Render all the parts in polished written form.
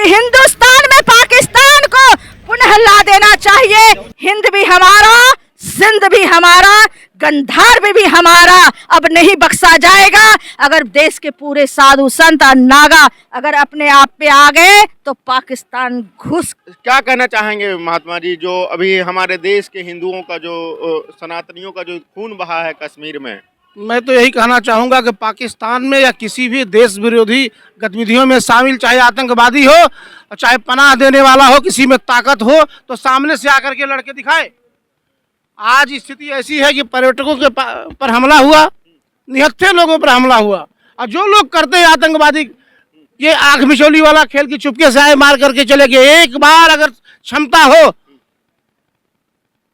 हिंदुस्तान में पाकिस्तान को पुनः ला देना चाहिए। हिंद भी हमारा, सिंध भी हमारा, गंधार भी हमारा, अब नहीं बख्शा जाएगा। अगर देश के पूरे साधु संत और नागा अगर अपने आप पे आ गए तो पाकिस्तान घुस। क्या कहना चाहेंगे महात्मा जी, जो अभी हमारे देश के हिंदुओं का जो सनातनियों का जो खून बहा है कश्मीर में? मैं तो यही कहना चाहूँगा कि पाकिस्तान में या किसी भी देश विरोधी गतिविधियों में शामिल, चाहे आतंकवादी हो चाहे पनाह देने वाला हो, किसी में ताकत हो तो सामने से आकर के लड़के दिखाए। आज स्थिति ऐसी है कि पर्यटकों के पर हमला हुआ, निहत्थे लोगों पर हमला हुआ, और जो लोग करते हैं आतंकवादी ये आंख मिचौली वाला खेल की चुपके से आए मार करके चले गए। एक बार अगर क्षमता हो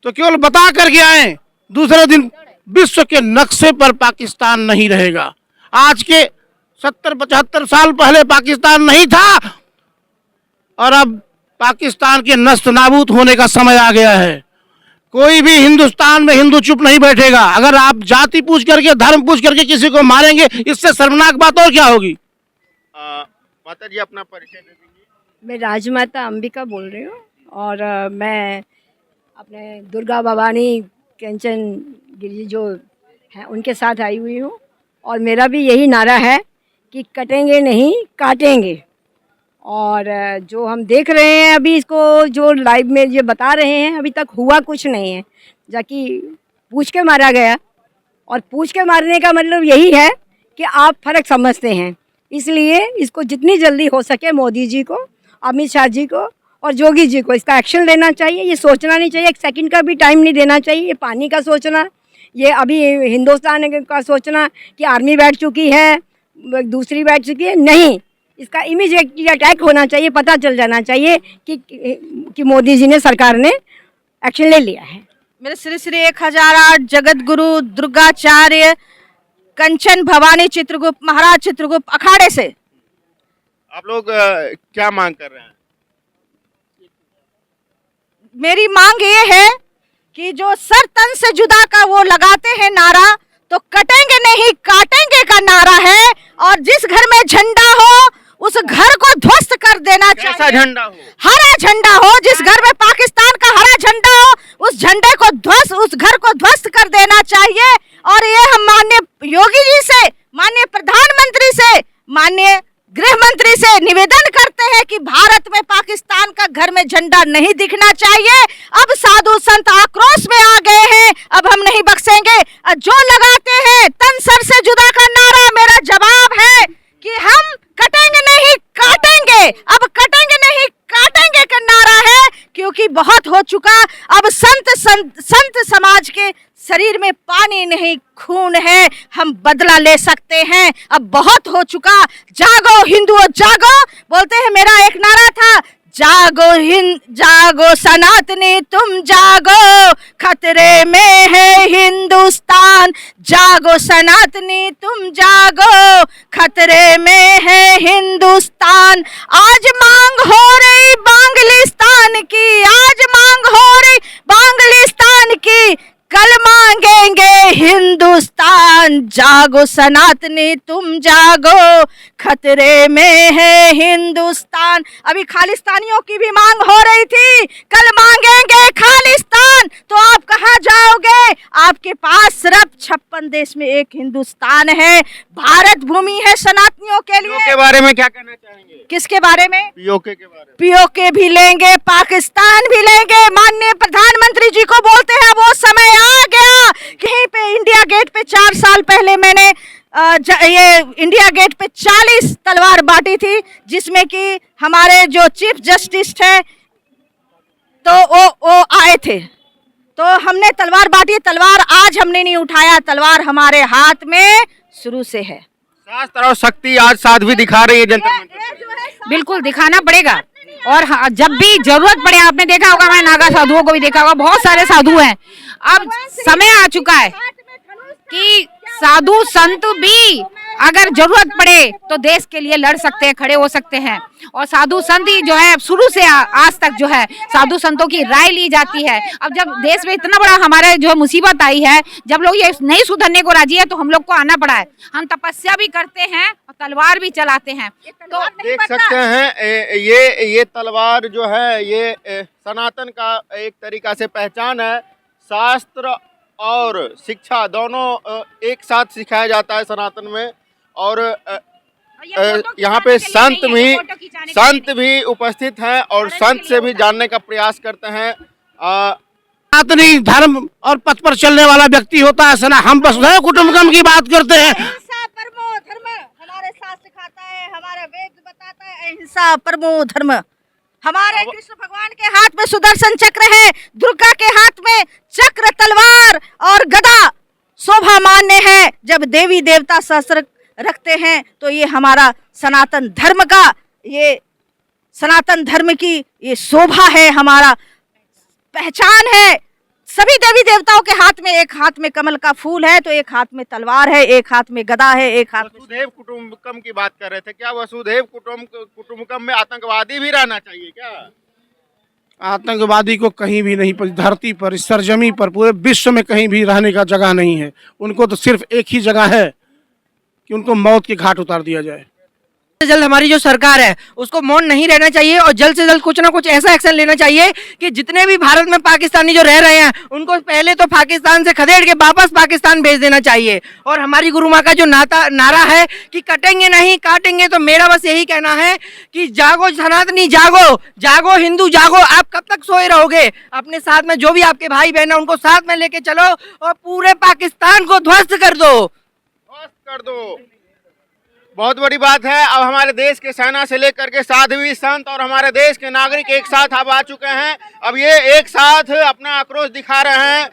तो केवल बता करके आए, दूसरे दिन विश्व के नक्शे पर पाकिस्तान नहीं रहेगा। आज के 70-75 साल पहले पाकिस्तान नहीं था और अब पाकिस्तान के नष्ट नाबूद होने का समय आ गया है। कोई भी हिंदुस्तान में हिंदू चुप नहीं बैठेगा। अगर आप जाति पूछ करके, धर्म पूछ करके किसी को मारेंगे, इससे शर्मनाक बात और क्या होगी? माता जी अपना परिचय दे दीजिए। मैं राजमाता अंबिका बोल रही हूँ और मैं अपने दुर्गा भवानी कंचन गिरी जो हैं उनके साथ आई हुई हूँ। और मेरा भी यही नारा है कि कटेंगे नहीं काटेंगे। और जो हम देख रहे हैं अभी, इसको जो लाइव में ये बता रहे हैं, अभी तक हुआ कुछ नहीं है। जाकि पूछ के मारा गया, और पूछ के मारने का मतलब यही है कि आप फ़र्क समझते हैं। इसलिए इसको जितनी जल्दी हो सके मोदी जी को, अमित शाह जी को और योगी जी को इसका एक्शन लेना चाहिए। ये सोचना नहीं चाहिए, एक सेकंड का भी टाइम नहीं देना चाहिए। ये पानी का सोचना, ये अभी हिंदुस्तान का सोचना कि आर्मी बैठ चुकी है, दूसरी बैठ चुकी है, नहीं। इसका इमीडिएटली अटैक होना चाहिए, पता चल जाना चाहिए कि मोदी जी ने, सरकार ने एक्शन ले लिया है। मेरे श्री श्री 1008 जगत गुरु दुर्गाचार्य कंचन भवानी चित्रगुप्त महाराज चित्रगुप्त अखाड़े से आप लोग क्या मांग कर रहे हैं? मेरी मांग ये है कि जो सर तन से जुदा का वो लगाते हैं नारा, तो कटेंगे नहीं काटेंगे का नारा है। और जिस घर में झंडा हो उस घर को ध्वस्त कर देना चाहिए। कैसा झंडा हो? हरा झंडा हो। जिस घर में पाकिस्तान का हरा झंडा हो उस झंडे को ध्वस्त, उस घर को ध्वस्त कर देना चाहिए। और ये हम माननीय योगी जी से, माननीय प्रधानमंत्री से, माननीय गृह मंत्री से निवेदन करते हैं कि भारत में पाकिस्तान का घर में झंडा नहीं दिखना चाहिए। अब साधु संत आक्रोश में आ गए हैं, अब हम नहीं बख्शेंगे। जो लगाते हैं तन सर से जुदा का नारा, मेरा जवाब है कि हम कटेंगे नहीं काटेंगे। अब कटेंगे नहीं काटेंगे का नारा है, क्योंकि बहुत हो चुका। अब संत समाज के शरीर में पानी नहीं खून है, हम बदला ले सकते हैं। अब बहुत हो चुका। जागो हिंदुओं जागो, बोलते हैं। मेरा एक नारा था, जागो जागो सनातनी तुम जागो, खतरे में है हिंदुस्तान। जागो सनातनी तुम जागो, खतरे में है हिंदुस्तान। आज मांग हो रही बांग्लिस्तान की, आज मांग हो रही बांग्लिस्तान की, कल मांगेंगे हिंदुस्तान। जागो सनातनी तुम जागो, खतरे में है हिंदुस्तान। अभी खालिस्तानियों की भी मांग हो रही थी, कल मांगेंगे खालिस्तान। तो आप कहाँ जाओगे? आपके पास सिर्फ 56 देश में एक हिंदुस्तान है। भारत भूमि है सनातनियों के लिए। के बारे में क्या कहना चाहेंगे? किसके बारे में? पीओके के बारे में। पीओके भी लेंगे, पाकिस्तान भी लेंगे। माननीय प्रधानमंत्री जी को बोलते हैं वो समय आ गया। कहीं पे इंडिया गेट पे 4 साल पहले मैंने ये इंडिया गेट पे 40 तलवार बांटी थी, जिसमें कि हमारे जो चीफ जस्टिस थे तो वो आए थे, तो हमने तलवार बांटी। तलवार आज हमने नहीं उठाया, तलवार हमारे हाथ में शुरू से है। शास्त्र और शक्ति आज साथ भी दिखा रही है जनता मंच। बिल्कुल दिखाना पड़ेगा। और जब भी जरूरत पड़े, आपने देखा होगा, मैं नागा साधुओं को भी देखा होगा, बहुत सारे साधु हैं। अब समय आ चुका है कि साधु संत भी अगर जरूरत पड़े तो देश के लिए लड़ सकते हैं, खड़े हो सकते हैं। और साधु संत ही जो है शुरू से आज तक जो है साधु संतों की राय ली जाती है। अब जब देश में इतना बड़ा हमारे जो मुसीबत आई है, जब लोग ये नहीं सुधरने को राजी है तो हम लोग को आना पड़ा है। हम तपस्या भी करते हैं और तलवार भी चलाते हैं। तो देख सकते हैं ये तलवार जो है ये सनातन का एक तरीका से पहचान है। शास्त्र और शिक्षा दोनों एक साथ सिखाया जाता है सनातन में। और यहाँ पे संत भी उपस्थित हैं और संत से भी जानने का प्रयास करते हैं। सनातनी धर्म और पथ पर चलने वाला व्यक्ति होता है सना। हम वसुधैव कुटुंबकम की बात करते हैं। अहिंसा परमो धर्म, हमारे शास्त्र खाता है, हमारा वेद बताता है अहिंसा परमो धर्म। हमारे कृष्ण भगवान के हाथ में सुदर्शन चक्र है, दुर्गा के हाथ में चक्र, तलवार और गदा शोभा मान्य है। जब देवी देवता शस्त्र रखते हैं तो ये हमारा सनातन धर्म का, ये सनातन धर्म की ये शोभा है, हमारा पहचान है। सभी देवी देवताओं के हाथ में, एक हाथ में कमल का फूल है तो एक हाथ में तलवार है, एक हाथ में गदा है, एक हाथ में। वसुधैव कुटुंबकम की बात कर रहे थे, क्या वसुधैव कुटुंबकम में आतंकवादी भी रहना चाहिए क्या? आतंकवादी को कहीं भी नहीं, धरती पर, इस सरजमी पर, पूरे विश्व में कहीं भी रहने का जगह नहीं है। उनको तो सिर्फ एक ही जगह है कि उनको मौत के घाट उतार दिया जाए। जल्द हमारी जो सरकार है उसको मौन नहीं रहना चाहिए और जल्द से जल्द कुछ ना कुछ ऐसा एक्शन लेना चाहिए कि जितने भी भारत में पाकिस्तानी जो रह रहे हैं उनको पहले तो पाकिस्तान से खदेड़ के वापस पाकिस्तान भेज देना चाहिए। और हमारी गुरु माँ का जो नारा है कि कटेंगे नहीं काटेंगे, तो मेरा बस यही कहना है कि जागो सनातनी, जागो जागो हिंदू, जागो। आप कब तक सोए रहोगे? अपने साथ में जो भी आपके भाई बहन है उनको साथ में लेके चलो और पूरे पाकिस्तान को ध्वस्त कर दो। बहुत बड़ी बात है। अब हमारे देश के सेना से लेकर के साध्वी संत और हमारे देश के नागरिक एक साथ अब आ चुके हैं। अब ये एक साथ अपना आक्रोश दिखा रहे हैं।